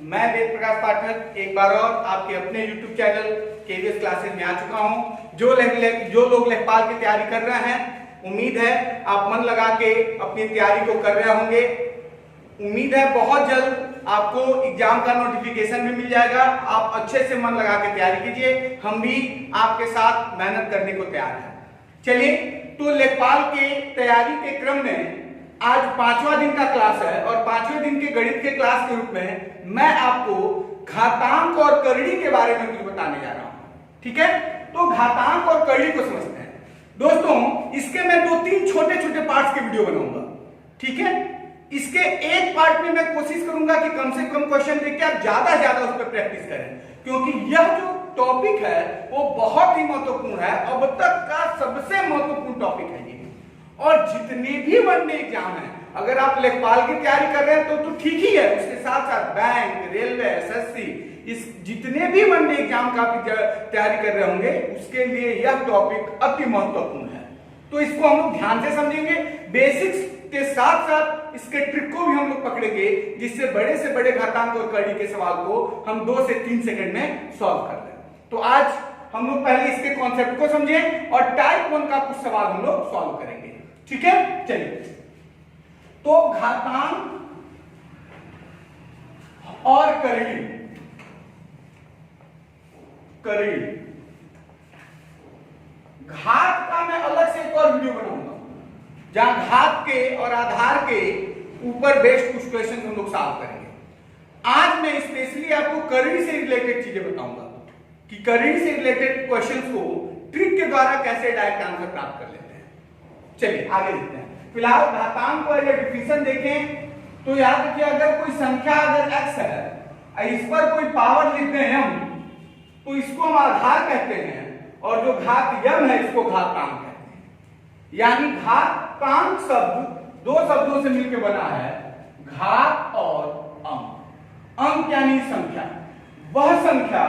मैं वेद प्रकाश पाठक एक बार और आपके अपने YouTube चैनल केवीएस क्लासेस में आ चुका हूं। जो लोग लेखपाल की तैयारी कर रहे हैं, उम्मीद है आप मन लगा के अपनी तैयारी को कर रहे होंगे। उम्मीद है बहुत जल्द आपको एग्जाम का नोटिफिकेशन भी मिल जाएगा। आप अच्छे से मन लगा के तैयारी कीजिए, हम भी आपके साथ मेहनत करने को तैयार हैं। चलिए, तो लेखपाल के तैयारी के क्रम में आज 5वां दिन का क्लास है और 5वें दिन के गणित के क्लास के रूप में मैं आपको घातांक और करड़ी के बारे में कुछ बताने जा रहा हूं। ठीक है, तो घातांक और करड़ी को समझते हैं। दोस्तों, इसके मैं 2-3 छोटे-छोटे पार्ट्स के वीडियो बनाऊंगा। ठीक है, इसके एक पार्ट में मैं कोशिश करूंगा कि कम से कम क्वेश्चन देख के आप ज्यादा से ज्यादा उस पर प्रैक्टिस करें, क्योंकि यह जो टॉपिक है वो बहुत ही महत्वपूर्ण है। अब तक का सबसे महत्वपूर्ण टॉपिक है ये। और जितने भी वनडे एग्जाम है, अगर आप लेखपाल की तैयारी कर रहे हैं तो ठीक ही है, उसके साथ साथ बैंक, रेलवे, एसएससी, इस जितने भी वनडे एग्जाम का तैयारी कर रहे होंगे उसके लिए यह टॉपिक अति महत्वपूर्ण है। तो इसको हम लोग ध्यान से समझेंगे, बेसिक्स के साथ साथ इसके ट्रिक को भी हम लोग पकड़ेंगे, जिससे बड़े से बड़े घातांक और करड़ी के सवाल को हम 2 से 3 सेकंड में सॉल्व कर लें। तो आज हम लोग पहले इसके कॉन्सेप्ट को समझें और टाइप 1 का कुछ सवाल हम लोग सॉल्व करेंगे। ठीक है, चलिए। तो घातांक और करड़ी घात का मैं अलग से एक और वीडियो बनाऊंगा, जहां घात के और आधार के ऊपर बेस्ड कुछ क्वेश्चन हम लोग सॉल्व करेंगे। आज मैं स्पेशली आपको करड़ी से रिलेटेड चीजें बताऊंगा कि करड़ी से रिलेटेड क्वेश्चंस को ट्रिक के द्वारा कैसे डायरेक्ट आंसर प्राप्त कर लेते हैं। चलिए आगे देखते हैं। फिलहाल घातांक को अगर डिफिनेशन देखें तो याद रखिए, अगर कोई संख्या अगर x है, इस पर कोई पावर लिखते हैं हम, तो इसको हम आधार कहते हैं, और जो घात m है इसको घातांक कहते हैं। यानी घातांक शब्द 2 शब्दों से मिलकर बना है, घात और अंक। अंक यानी संख्या, वह संख्या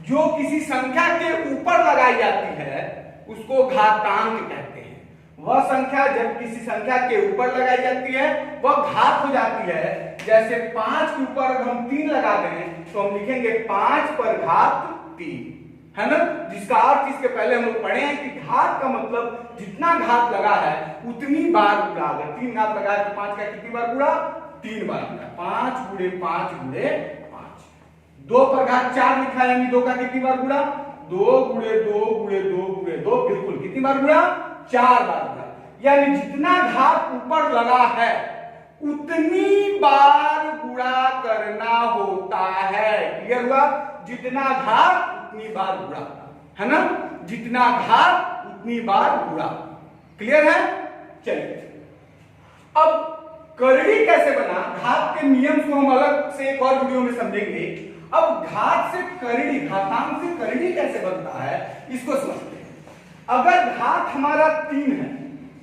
जो किसी संख्या के ऊपर लगाई जाती है उसको घातांक कहते हैं। वह संख्या जब किसी संख्या के ऊपर लगाई जाती है वह घात हो जाती है। जैसे 5 के ऊपर अगर हम 3 लगा दें तो हम लिखेंगे 5 पर घात 3, है ना, जिसका अर्थ इसके पहले हम लोग पढ़े हैं कि घात का मतलब जितना घात लगा है उतनी बार गुणा। अगर 3 घात लगा है तो 5 का कितनी बार गुणा? 3 बार गुणा। 5 गुणे 5 गुणे 5। 2 पर घात 4 लिखा है, यानी 2 का कितनी बार गुणा? 2 गुणे 2 गुणे 2 गुणे 2, बिल्कुल कितनी बार गुणा? 4 बार गुणा। यानी जितना घात ऊपर लगा है उतनी बार गुणा करना होता है। क्लियर हुआ? जितना घात उतनी बार गुणा, है ना, जितना घात उतनी बार गुणा। क्लियर है? चलिए, अब करड़ी कैसे बना, घात के नियम को हम अलग से एक और वीडियो में समझेंगे। अब घात से करड़ी, घातांक से करड़ी कैसे बनता है इसको समझते हैं। अगर घात हमारा 3 है,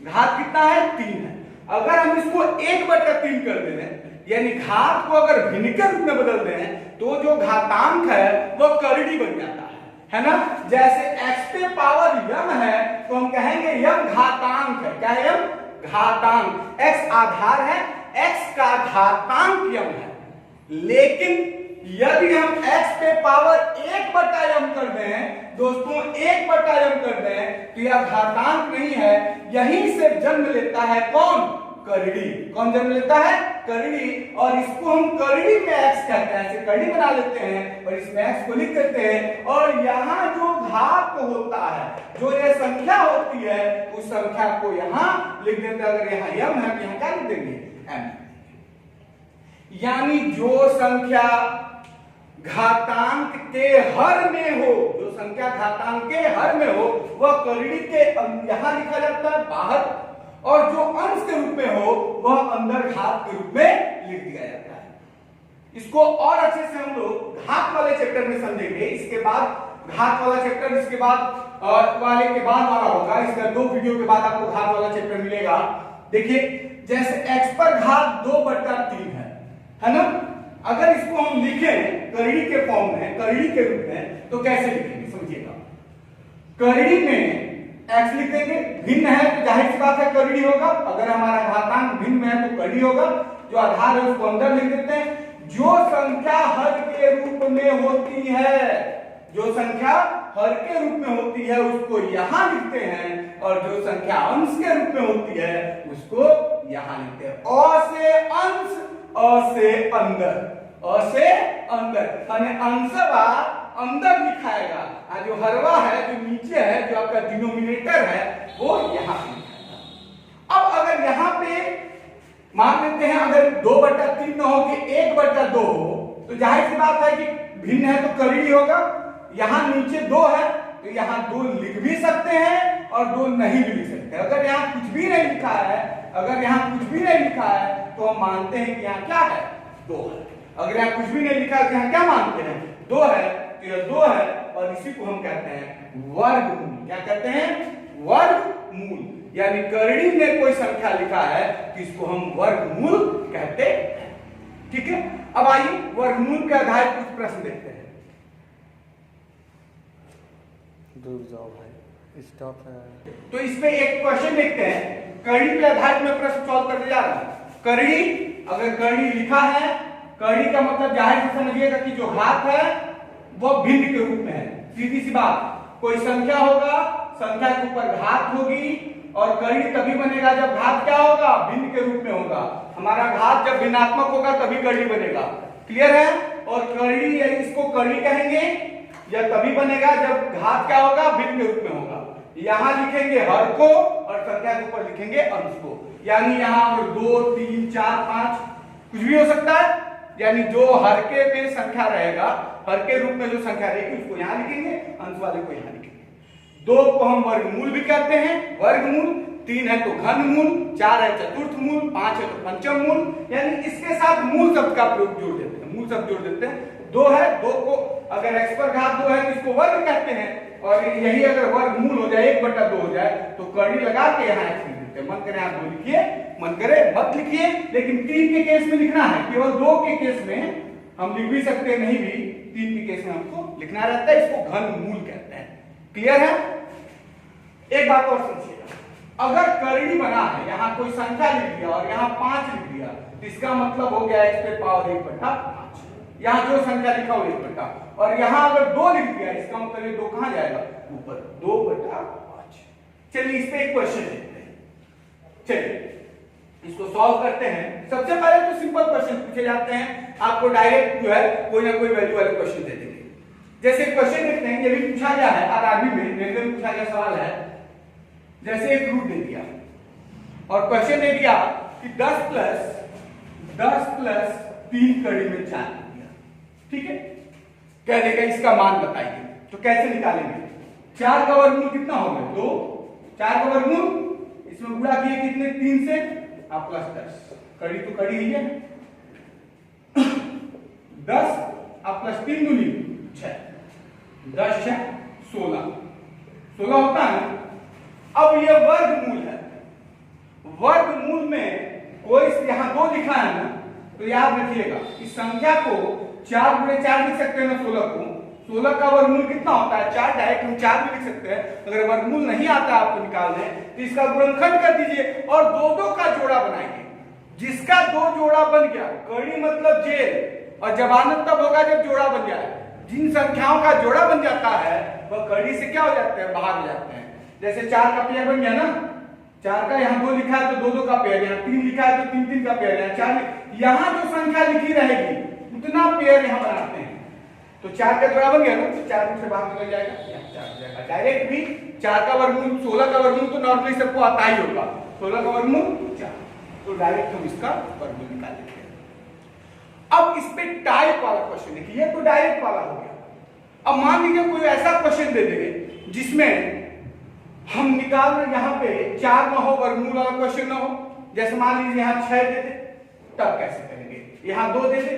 घात कितना है? 3 है। अगर हम इसको 1/3 कर दें, यानी घात को अगर भिन्न के रूप में बदल दें, तो जो घातांक है वह करड़ी बन जाता है ना। जैसे x पे पावर m है तो हम कहेंगे m घातांक है। क्या है? m घातांक। x आधार है, x का घातांक m है। लेकिन यदि हम x पे पावर 1/m कर दें दोस्तों, 1/m कर दें, तो यह घातांक नहीं है। यहीं से जन्म लेता है कौन? करड़ी। कौन जन्म लेता है? करड़ी। और इसको हम करड़ी में x कहते हैं, ऐसे करड़ी बना लेते हैं और इसमें x को लिख देते हैं। और यहाँ जो घात होता है, जो ये संख्या होती है, उस संख्या को यहाँ लिख देते हैं। अगर यहाँ m है तो यहाँ क्या लिख देंगे? m। यानी जो संख्या घातांक के हर में हो, जो संख्या घातांक के हर में हो, वह करड़ी के यहां लिखा जाता है बाहर, और जो अंश के रूप में हो वह अंदर घात के रूप में लिख दिया जाता है। इसको और अच्छे से हम लोग घात वाले चैप्टर में समझेंगे। इसके बाद घात वाला चैप्टर, इसके बाद वाले के बाद वाला होगा। इसका 2 वीडियो के बाद आपको घात वाला चैप्टर मिलेगा। देखिए, जैसे x पर घात 2/3 है ना। अगर इसको हम लिखें करड़ी के फॉर्म में, करड़ी के रूप में, तो कैसे लिखेंगे समझिएगा। करड़ी में x लिख देंगे, भिन्न है तो जाहिर सी बात है करड़ी होगा। अगर हमारा घातांक भिन्न में है तो करड़ी होगा। जो आधार है उसको अंदर लिख देते हैं। जो संख्या होती है, जो संख्या हर के रूप में होती है उसको यहां लिखते हैं, और जो संख्या अंश के रूप में होती है उसको यहां लिखते हैं। अ से अंश, अ से अंदर, अ से अंदर, यानी अंशवा अंदर लिखाएगा, और जो हरवा है, जो नीचे है, जो आपका डिनोमिनेटर है, वो यहां लिखाएगा। अब अगर यहां पे मान लेते हैं अगर 2/3 न हो कि 1/2 हो, तो जाहिर सी बात है कि भिन्न है तो करड़ी होगा। यहां नीचे 2 है तो यहां 2 लिख भी सकते हैं और 2 नहीं भी लिख सकते हैं। अगर यहां कुछ भी नहीं लिखा है, अगर यहां कुछ भी नहीं लिखा है तो हम मानते हैं कि यहां क्या है, 2 है। अगर यहां कुछ भी नहीं लिखा है तो यहां क्या मानते हैं, 2 है, तो यह 2 है, और इसी को हम कहते हैं वर्गमूल। क्या कहते हैं, वर्गमूल। यानी करड़ी में कोई संख्या लिखा है तो इसको हम वर्गमूल कहते हैं। ठीक है, अब आइए वर्गमूल के आधारित कुछ प्रश्न देखते हैं। दूर जाओ भाई, स्टॉप है। तो इसमें एक क्वेश्चन देखते हैं, करड़ी के आधारित में प्रश्न सॉल्व करने जा रहा हूं। करड़ी, अगर करड़ी लिखा है, करड़ी का मतलब जाहिर से समझिएगा कि जो घात है वो भिन्न के रूप में है। सीधी सी बात, कोई संख्या होगा, संख्या के ऊपर घात होगी, और करड़ी तभी बनेगा जब घात क्या होगा, भिन्न के रूप में होगा। हमारा घात जब भिन्नात्मक होगा तभी करड़ी बनेगा। क्लियर है? और करड़ी, इसको करड़ी कहेंगे या तभी बनेगा जब घात क्या होगा, भिन्न के रूप में होगा। यहां लिखेंगे हर को और संख्या के ऊपर लिखेंगे अंश को, यानी यहां 2 3 4 5 कुछ भी हो सकता है। यानी जो हर के में संख्या रहेगा, हर के रूप में जो संख्या रहेगी उसको यहां लिखेंगे, अंश वाले को यहां लिखेंगे। 2 को हम वर्गमूल भी कहते हैं, वर्गमूल। 3 है तो घनमूल, 4 है चतुर्थ मूल, 5 है तो पंचम मूल। यानी इसके साथ मूल शब्द का प्रयोग जोड़ देते हैं, मूल शब्द जोड़ देते हैं। 2 है, 2 को अगर x पर घात 2 है तो इसको वर्ग कहते हैं, और यही अगर वर्गमूल हो जाए, 1/2 हो जाए, तो करड़ी लगा के यहाँ x लिख देते हैं। मन करे आप 2 लिखिए, मन करे मत लिखिए, लेकिन 3 के केस में लिखना है। केवल 2 के केस में हम लिख भी सकते हैं, नहीं भी, 3 के केस में हमको लिखना रहता है। इसको घनमूल कहते हैं। क्लियर है? एक बात और समझिएगा, अगर करड़ी बना है, यहां कोई संख्या लिख दिया और यहां 5 लिख दिया, तो इसका मतलब हो गया x पे पावर 1/5। यहां जो संख्या लिखा हो 1/5, और यहां अगर 2 लिख दिया, इसका मतलब ये 2 कहां जाएगा, ऊपर, 2/5। चलिए इस पे एक क्वेश्चन देखते हैं। चलिए इसको सॉल्व करते हैं। सबसे पहले तो सिंपल क्वेश्चन पूछे जाते हैं, आपको डायरेक्ट जो है कोई ना कोई वैल्यू वाले क्वेश्चन दे देंगे। जैसे क्वेश्चन देखते हैं, ये भी पूछा गया है आरआरबी में, रेलवे में पूछा गया सवाल है। जैसे एक रूट दे दिया और क्वेश्चन दे दिया कि 10 प्लस 3 करड़ी में 4 दिया। ठीक है, कह देगा इसका मान बताइए, तो कैसे निकालेंगे? 4 का वर्गमूल कितना हो गया, 2। 4 का वर्गमूल, इसमें गुणा किए कितने, 3 से, आप प्लस 10, कड़ी तो कड़ी ही है। 10 आप प्लस 3 दूनी 6, 10 6 16 होता है। अब ये वर्गमूल है, वर्गमूल में कोई यहां 2 लिखा है ना, तो याद रखिएगा इस संख्या को 4 गुणे 4 लिख सकते हैं ना, 16 को। 16 का वर्गमूल कितना होता है, 4। डायरेक्ट हम 4 भी लिख सकते हैं। अगर वर्गमूल नहीं आता आपको निकालने, तो इसका गुणनखंड कर दीजिए और 2 का जोड़ा बनाएंगे। जिसका 2 जोड़ा बन गया, कड़ी मतलब जेल, और जमानत तब होगा जब जोड़ा बन जाए। जिन संख्याओं का जोड़ा बन जाता है वह कड़ी से क्या हो जाते हैं, बाहर हो जाते हैं। जैसे 4 का पेयर बन गया ना, 4 का यहाँ 2 लिखा है तो 2 का पेयर, यहाँ 3 लिखा है तो 3 का पेयर, यहाँ 4, यहाँ जो संख्या लिखी रहेगी उतना पेयर यहाँ बनाते हैं। तो 4 का जोड़ा बन गया ना, तो 4 से बाहर निकल जाएगा, यहाँ 4 हो जाएगा। डायरेक्ट भी 4 का वर्गमूल, 16 का वर्गमूल तो नॉर्मली सबको आता ही होगा, 16 का वर्गमूल 4, तो डायरेक्ट हम इसका वर्गमूल निकाल लेते हैं। अब इस पे टाइप वाला क्वेश्चन देखिए, ये तो डायरेक्ट वाला हो गया। अब मान लीजिए कोई ऐसा क्वेश्चन दे देंगे जिसमें हम निकाल रहे, यहाँ पे 4 ना हो, वर्गमूल वाला क्वेश्चन ना हो। जैसे मान लीजिए यहाँ 6 दे दे, तब कैसे करेंगे? यहाँ 2 दे दे,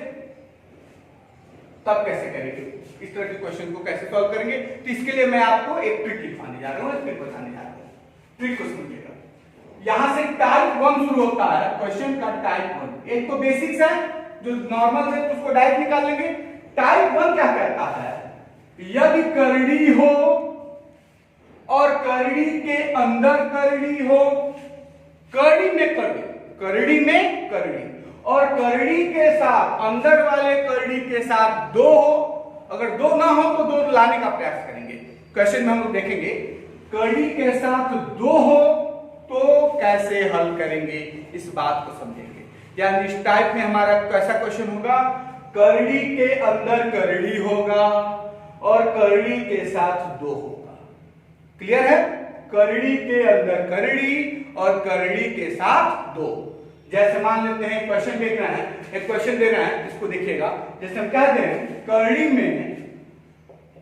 तब कैसे करेंगे? इस तरह के क्वेश्चन को कैसे सॉल्व करेंगे? तो इसके लिए मैं आपको एक ट्रिक लिखवाने जा रहा हूँ, ट्रिक बताने जा रहा हूँ। ट्रिक को समझिएगा, यहां से टाइप 1 शुरू होता है क्वेश्चन का, टाइप 1। एक तो बेसिक्स है जो नॉर्मल है, उसको डायरेक्ट निकाल लेंगे। टाइप 1 क्या कहता है, यदि करड़ी हो और करड़ी के अंदर करड़ी हो, करड़ी में करड़ी, करड़ी में करड़ी, और करड़ी के साथ अंदर वाले करड़ी के साथ 2 हो, अगर 2 ना हो तो 2 लाने का प्रयास करेंगे। क्वेश्चन में हम लोग देखेंगे कड़ी के साथ 2 हो तो कैसे हल करेंगे, इस बात को समझेंगे। यानी इस टाइप में हमारा कैसा क्वेश्चन होगा, करड़ी के अंदर करड़ी होगा और करड़ी के साथ 2 होगा। क्लियर है? करड़ी के अंदर करड़ी और करड़ी के साथ 2। जैसे मान लेते हैं क्वेश्चन देख रहे हैं, एक क्वेश्चन दे रहे हैं, इसको देखिएगा। जैसे हम क्या दे रहे हैं, करड़ी में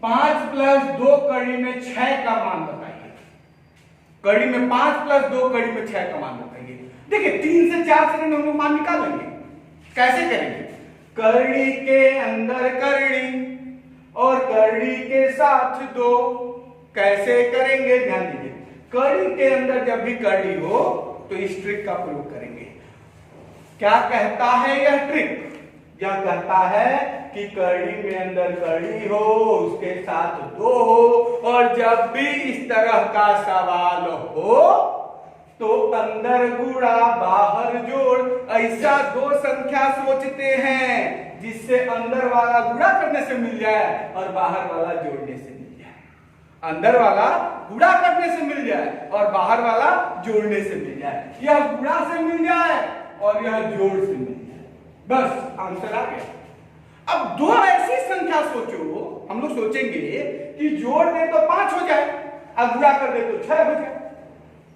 5 + 2 करड़ी में 6 का मान बताइए। कड़ी में 5 + 2 कड़ी में 6 का मान बताइए। देखिए 3 से 4 सेकंड में हम लोग मान निकालेंगे। कैसे करेंगे, करड़ी के अंदर करड़ी और करड़ी के साथ 2 कैसे करेंगे, ध्यान दीजिए। कड़ी के अंदर जब भी करड़ी हो तो इस ट्रिक का प्रयोग करेंगे। क्या कहता है यह ट्रिक, यह कहता है कि कड़ी में अंदर कड़ी हो उसके साथ 2 हो, और जब भी इस तरह का सवाल हो तो अंदर गुणा बाहर जोड़, ऐसा 2 संख्या सोचते हैं जिससे अंदर वाला गुणा करने से मिल जाए और बाहर वाला जोड़ने से मिल जाए। अंदर वाला गुणा करने से मिल जाए और बाहर वाला जोड़ने से मिल जाए, यह गुणा से मिल जाए और यह जोड़ से मिल जाए, बस आंसर आ गया। अब 2 ऐसी संख्या सोचो, हम लोग सोचेंगे कि जोड़ दे तो 5 हो जाए और गुणा कर दे तो 6 हो जाए,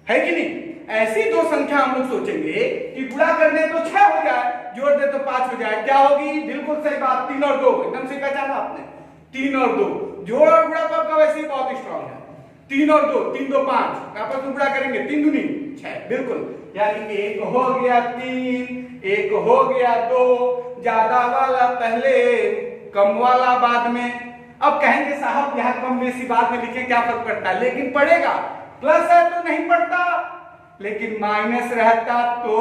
है कि नहीं? ऐसी 2 संख्या हम लोग सोचेंगे कि गुणा कर दे तो 6 हो जाए, जोड़ दे तो 5 हो जाए। क्या होगी? बिल्कुल सही बात, 3 और 2, एकदम सही पहचाना आपने। 3 और 2 जोड़ और गुणा तो आपका वैसे ही बहुत स्ट्रॉन्ग है। 3 और 2, 3 2 5, आपस में गुणा करेंगे 3 दूनी 6, बिल्कुल। यानी 1 हो गया 3, 1 हो गया 2, ज्यादा वाला पहले कम वाला बाद में। अब कहेंगे साहब यहां कम बेसी बाद में लिखे क्या फर्क पड़ता है, लेकिन पड़ेगा। प्लस है तो नहीं पड़ता, लेकिन माइनस रहता तो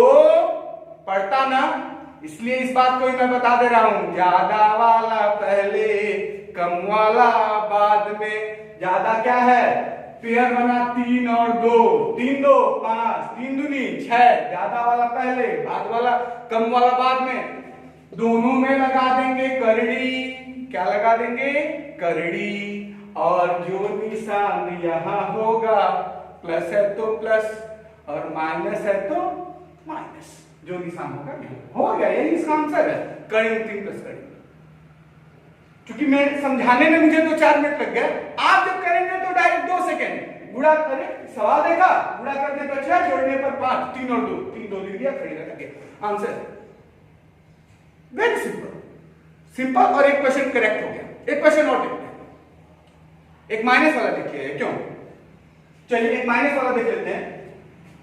पड़ता ना। इसलिए इस बात को ही मैं बता दे रहा हूं, ज्यादा वाला पहले कम वाला बाद में। ज्यादा क्या है, पेयर बना 3 और 2, 3 2 5, 3 दूनी 6, ज्यादा वाला पहले बाद वाला कम वाला बाद में। दोनों में लगा देंगे करड़ी, क्या लगा देंगे, करड़ी, और जो निशान यहां होगा प्लस है तो प्लस और माइनस है तो माइनस, जो निशान होगा हो गया। यही इसका आंसर है, कड़ी में 3 + कड़ी। क्योंकि मैं समझाने में मुझे 2-4 मिनट लग गए, आप जब करेंगे तो डायरेक्ट 2 सेकेंड। गुणा करें, सवाल देखा, गुणा करने पर 6, जोड़ने पर 5, 3 और 2, 3 2 लिख दिया, खड़ी रख के आंसर। Very simple, simple. और एक क्वेश्चन करेक्ट हो गया। एक क्वेश्चन और देखते हैं, एक माइनस वाला देखिए, क्यों? चलिए एक माइनस वाला देख लेते हैं।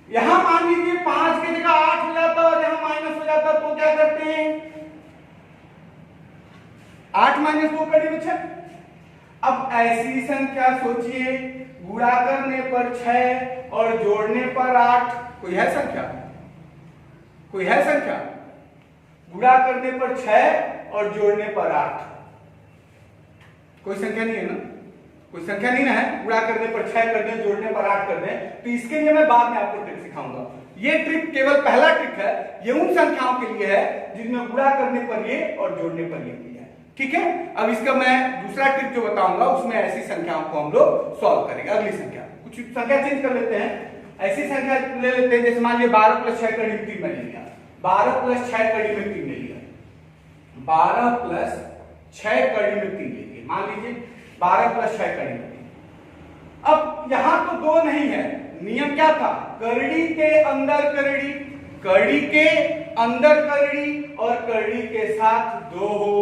यहां मान लीजिए 5 की जगह 8 हो जाता और यहां माइनस हो जाता, तो क्या करते हैं, 8 - 2 कड़ी में 6। अब ऐसी संख्या सोचिए, गुणा करने पर 6 और जोड़ने पर 8। कोई है संख्या, कोई है संख्या? गुणा करने पर 6 और जोड़ने पर 8, कोई संख्या नहीं है ना, कोई संख्या नहीं ना है। गुणा करने पर 6 कर दें, जोड़ने पर 8 कर दें, तो इसके लिए मैं बाद में आपको ट्रिक सिखाऊंगा। ये ट्रिक केवल पहला ट्रिक है, ये उन संख्याओं के लिए है जिनमें गुणा करने पर ये और जोड़ने पर ये किया है, ठीक है। अब इसका मैं दूसरा ट्रिक जो बताऊंगा उसमें ऐसी संख्याओं को हम लोग सॉल्व करेंगे। अगली संख्या, कुछ संख्या चेंज कर लेते हैं, ऐसी संख्या ले लेते हैं, जैसे मान लीजिए 12 + 6 कड़ी में 3 मैंने लिया, 12 + 6 कड़ी में 3 ले लिया, 12 + 6 कड़ी में 3 ले लिया, मान लीजिए 12 + 6 कड़ी में 3। अब यहां तो 2 नहीं है, नियम क्या था, करड़ी के अंदर करड़ी, कड़ी के अंदर करड़ी और कड़ी के साथ 2 हो,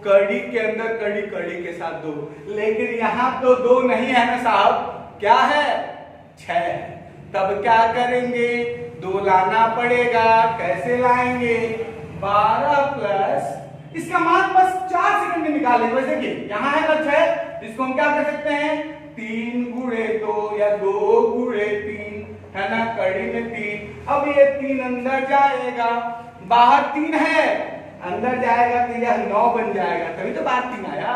कड़ी के अंदर कड़ी, कड़ी के साथ 2। लेकिन यहां तो 2 नहीं है ना साहब, क्या है, 6 है। तब क्या करेंगे, 2 लाना पड़ेगा। कैसे लाएंगे, 12 प्लस, इसका मान बस 4 सेकंड में निकालेंगे। वैसे देखिए यहां है ना 6, इसको हम क्या कर सकते हैं, 3 × 2 या 2 × 3, है ना, कड़ी में 3। अब ये 3 अंदर जाएगा, बाहर 3 है, अंदर जाएगा तो यह 9 बन जाएगा, तभी तो बाहर 3 आया।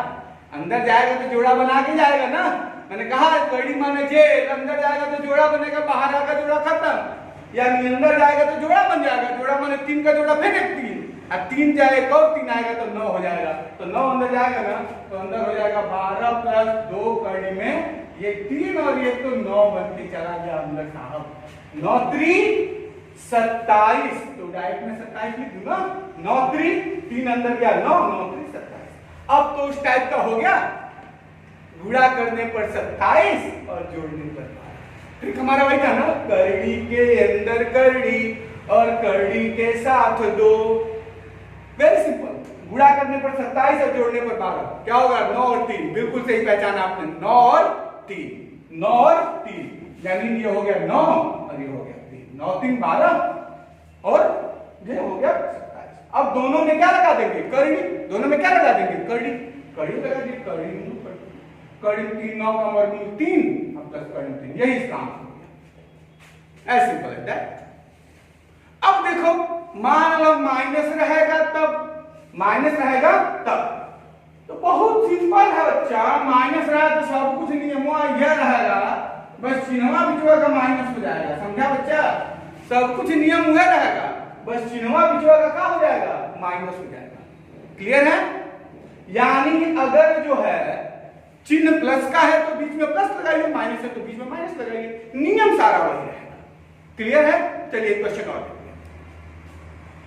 अंदर जाएगा तो जोड़ा बना के जाएगा ना, मैंने कहा कड़ी माने जेल, अंदर जाएगा तो जोड़ा बनेगा, बाहर आकर जोड़ा खत्म। यानी अंदर जाएगा तो जोड़ा बन जाएगा, जोड़ा माने 3 का जोड़ा फिर एक 3, अब 3 जाएगा और 3 आएगा तो 9 हो जाएगा, तो 9 अंदर जाएगा ना, तो अंदर हो जाएगा 12 प्लस 2 कड़ी में ये 3 और ये तो 9 बन के चला गया अंदर साहब। 9 3 27, तो डायरेक्ट में 27 लिख दूंगा। 9 3 3 अंदर गया 9 9 3 27। अब तो उस टाइप का हो गया, गुणा करने पर 27 और जोड़ने पर 12। ट्रिक हमारा वही था ना, करड़ी के अंदर करड़ी और करड़ी के साथ 2। वेरी सिंपल, गुणा करने पर 27 और जोड़ने पर 12 क्या होगा? 9 और 3, बिल्कुल सही पहचाना आपने, 9 और 3, 9 और 3, यानी ये हो गया 9 और ये हो गया 3, 9 3 12 और ये हो गया 27। अब दोनों में क्या लगा देंगे? करड़ी। दोनों में क्या लगा देंगे? करड़ी। करड़ी लगा दी, करड़ी कड़ी 3 9 का वर्गमूल 3 प्लस कड़ी 3, यही इसका आंसर हो गया। ऐसे सिंपल है। अब देखो, मान लो माइनस रहेगा तब, तो बहुत सिंपल है बच्चा, माइनस रहा तो सब कुछ नियम यह रहेगा, बस चिन्हवा बिचवा का माइनस हो जाएगा। समझा बच्चा? सब कुछ नियम हुआ रहेगा, बस चिन्हवा बिचवा का क्या हो जाएगा? माइनस हो जाएगा। क्लियर है? यानी अगर जो है चिन्ह प्लस का है तो बीच में प्लस लगाइए, माइनस है तो बीच में माइनस लगाइए, नियम सारा वही रहेगा। क्लियर है? चलिए एक क्वेश्चन और देखते हैं।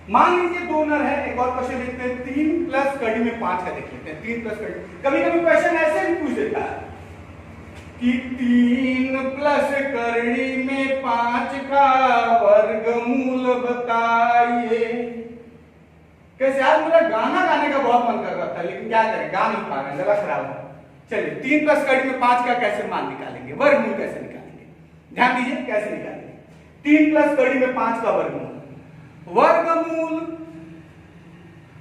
मान लीजिए 2 नर है, एक और क्वेश्चन देखते हैं। 3 प्लस कड़ी में 5 है, देख लेते हैं। 3 प्लस कड़ी, कभी कभी क्वेश्चन ऐसे भी पूछ देता है कि 3 प्लस कड़ी में 5 का वर्गमूल बताइए। कैसे? आज मेरा गाना गाने का बहुत मन कर रहा था, लेकिन क्या करें, गा नहीं पा रहे, गला खराब है। चलिए 3 प्लस कड़ी में 5 का कैसे मान निकालेंगे, वर्गमूल कैसे निकालेंगे? ध्यान दीजिए कैसे निकालेंगे। 3 प्लस कड़ी में 5 का वर्गमूल,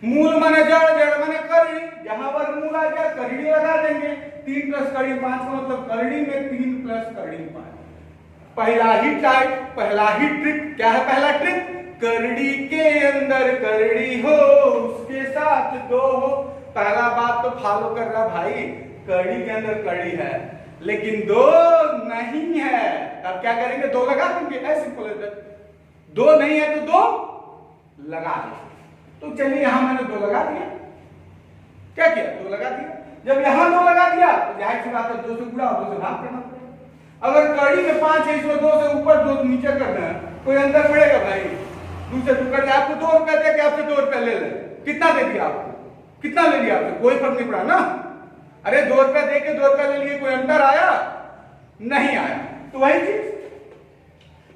मूल माने जड़, जड़ माने कड़ी, जहां वर्गमूल आ गया कड़ी लगा देंगे। 3 प्लस कड़ी 5 का मतलब कड़ी में 3 प्लस कड़ी 5। पहला ही टाइप, पहला ही ट्रिक क्या है? पहला ट्रिक, करड़ी के अंदर करड़ी हो उसके साथ 2 हो। पहला बात तो फॉलो कर रहा भाई, कड़ी के अंदर कड़ी है लेकिन 2 नहीं है, अब क्या करेंगे? 2 लगा देंगे, ऐसे सिंपल है। 2 नहीं है तो 2 लगा देंगे। तो चलिए यहां मैंने 2 लगा दिया। क्या किया? 2 लगा दिया। जब यहां 2 लगा दिया तो जाहिर सी बात है 2 से गुणा और 2 से भाग करना पड़ेगा। अगर कड़ी में 5 है, इसमें 2 से ऊपर 2 नीचे करना है, कोई अंतर पड़ेगा भाई? 2 से 2 करते आपको 2 रुपए दे के आपसे 2 रुपए ले ले, कितना दे दिया आपको? कितना ले लिया आपसे? कोई फर्क नहीं पड़ा ना। अरे 2 रुपए दे के 2 रुपए ले लिए, कोई अंतर आया? नहीं आया। तो वही चीज,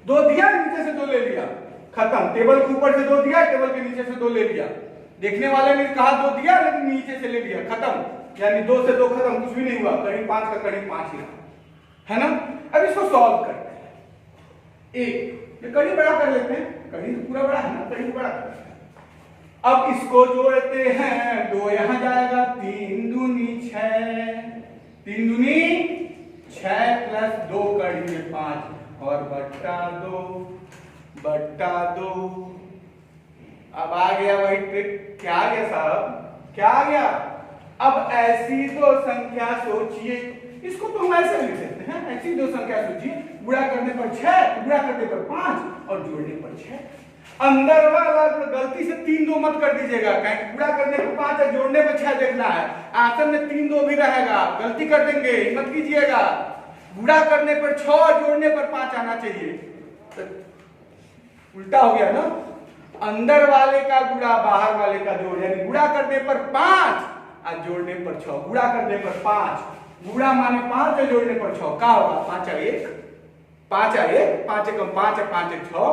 2 दिया नीचे से 2 ले लिया, खत्म। टेबल के ऊपर से 2 दिया, टेबल के नीचे से 2 ले लिया। देखने वाले ने कहा 2 दिया लेकिन नीचे से ले लिया, खत्म। यानी 2 से 2 खत्म, कुछ भी नहीं हुआ। करीब 5 का करीब 5 ही रहा, है ना? अब इसको सॉल्व करते हैं। ये कड़ी बड़ा कर लेते हैं, कड़ी तो पूरा बड़ा है ना, कड़ी बड़ा कर लेते हैं। अब इसको जोड़ते हैं, 2 यहां जाएगा, 3 दूनी 6, 3 दूनी 6 प्लस 2 कड़ी में 5 और बट्टा 2। अब आ गया वही ट्रिक। क्या आ गया साहब? क्या आ गया? अब ऐसी 2 संख्या सोचिए, इसको तो हम ऐसे लिख सकते हैं, ऐसी 2 संख्या सोचिए, गुणा करने पर 6, गुणा करने पर 5 और जोड़ने पर 6। अंदर वाला गलती से 3 2 मत कर दीजिएगा, कहीं गुणा करने पर 5 और जोड़ने पर 6 देखना है। आंसर में 3 2 भी रहेगा, गलती कर देंगे, मत कीजिएगा। गुणा करने पर 6 और जोड़ने पर 5 आना चाहिए। तो उल्टा हो गया ना, अंदर वाले का गुणा बाहर वाले का जोड़, यानी गुणा करने पर 5 और जोड़ने पर 6। गुणा करने पर 5, गुणा माने 5 और जोड़ने पर 6, क्या होगा? 5 और 1, 5 और 1, 5 कम 5 है 5 1 6,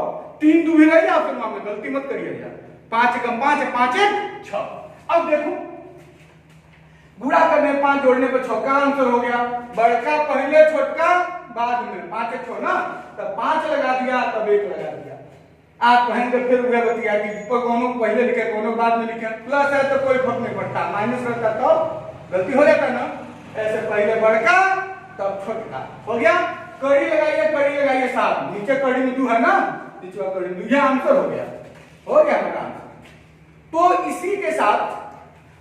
3 2 भी रह गया आपके मामले, गलती मत करिएगा। 5 कम 5 है 5 1 6। अब देखो, गुणा करने 5 जोड़ने पर 6 का आंसर हो गया। बड़का पहले, छोटका बाद में। 5 1 6 ना, तब 5 लगा दिया, तब 1 लगा दिया। आप कहेंगे फिर वह बतिया कि कोनो पहले लिखे कोनो बाद में लिखे, प्लस है तो कोई फर्क नहीं पड़ता, माइनस रहता तो गलती हो जाता ना। ऐसे पहले बड़का तब छोटका हो गया। कड़ी लगाइए साथ, नीचे कड़ी में 2 है ना, नीचे कड़ी में 2, ये आंसर हो गया हमारा आंसर। तो इसी के साथ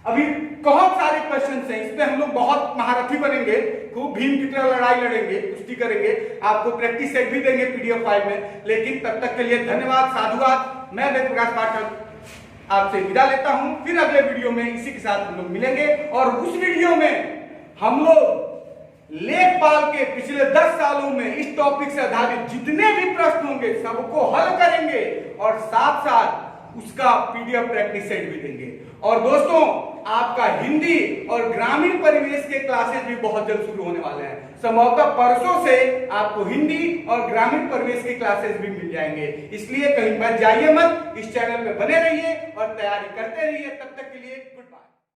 अभी बहुत सारे क्वेश्चन हैं, इस पे हम लोग बहुत महारथी बनेंगे, खूब भीम की तरह लड़ाई लड़ेंगे, कुश्ती करेंगे, आपको प्रैक्टिस सेट भी देंगे PDF फाइल में। लेकिन तब तक के लिए धन्यवाद, साधुवाद। मैं वेद प्रकाश पाठक। आपसे विदा लेता हूं। फिर अगले वीडियो में इसी के साथ हम लोग मिलेंगे और उस वीडियो में हम लोग लेखपाल के पिछले 10 सालों में इस टॉपिक से आधारित जितने भी प्रश्न होंगे सबको हल करेंगे और साथ साथ उसका पीडीएफ प्रैक्टिस सेट भी देंगे। और दोस्तों, आपका हिंदी और ग्रामीण परिवेश के क्लासेस भी बहुत जल्द शुरू होने वाले हैं। संभवतः परसों से आपको हिंदी और ग्रामीण परिवेश के क्लासेस भी मिल जाएंगे, इसलिए कहीं मत जाइए मत, इस चैनल में बने रहिए और तैयारी करते रहिए। तब तक के लिए